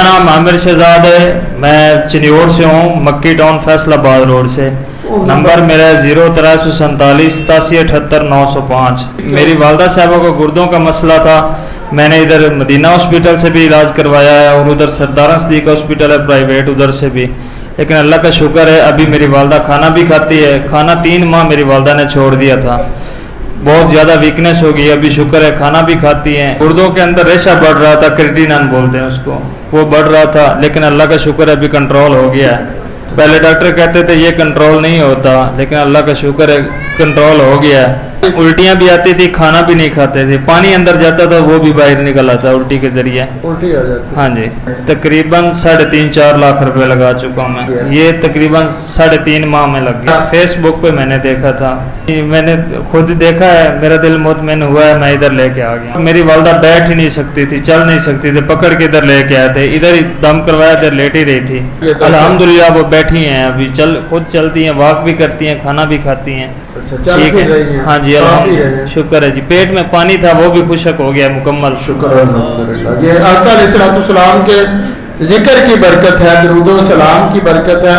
नाम आमिर शहजाद है, मैं चिन्योर से हूँ, मक्की टाउन फैसलाबाद रोड से। नंबर मेरा है 0347878905। मेरी वालदा साहबा को गुर्दों का मसला था, मैंने इधर मदीना हॉस्पिटल से भी इलाज करवाया है और उधर सरदार सदीक हॉस्पिटल है प्राइवेट, उधर से भी। लेकिन अल्लाह का शुक्र है अभी मेरी वालदा खाना भी खाती है। खाना 3 माह मेरी वालदा ने छोड़ दिया था, बहुत ज़्यादा वीकनेस हो गई, अभी शुक्र है खाना भी खाती हैं। गुर्दों के अंदर रेशा बढ़ रहा था, क्रिएटिनिन बोलते हैं उसको, वो बढ़ रहा था, लेकिन अल्लाह का शुक्र है अभी कंट्रोल हो गया है। पहले डॉक्टर कहते थे ये कंट्रोल नहीं होता, लेकिन अल्लाह का शुक्र है कंट्रोल हो गया है। उल्टियाँ भी आती थी, खाना भी नहीं खाते थे, पानी अंदर जाता था वो भी बाहर निकल आता उल्टी के जरिए, उल्टी आ जाती। हाँ जी, तकरीबन 3.5-4 लाख रुपए लगा चुका हूँ मैं, ये तकरीबन 3.5 माह में लग गया। फेसबुक पे मैंने देखा था, मैंने खुद देखा है, मेरा दिल मुतमईन हुआ है, मैं इधर लेके आ गया। मेरी वालदा बैठ ही नहीं सकती थी, चल नहीं सकती थी, पकड़ के इधर लेके आए थे, इधर ही दम करवाया, इधर लेटी रही थी। अल्हम्दुलिल्लाह वो बैठी हैं अभी, खुद चलती हैं, वॉक भी करती हैं, खाना भी खाती हैं। ठीक है, हाँ जी अल्हम्दुलिल्लाह, शुक्र है जी। पेट में पानी था वो भी खुशक हो गया मुकम्मल, शुक्र अल्हम्दुलिल्लाह। ये आका अलैहिस्सलाम के जिक्र की बरकत है, दरूद व सलाम की बरकत है।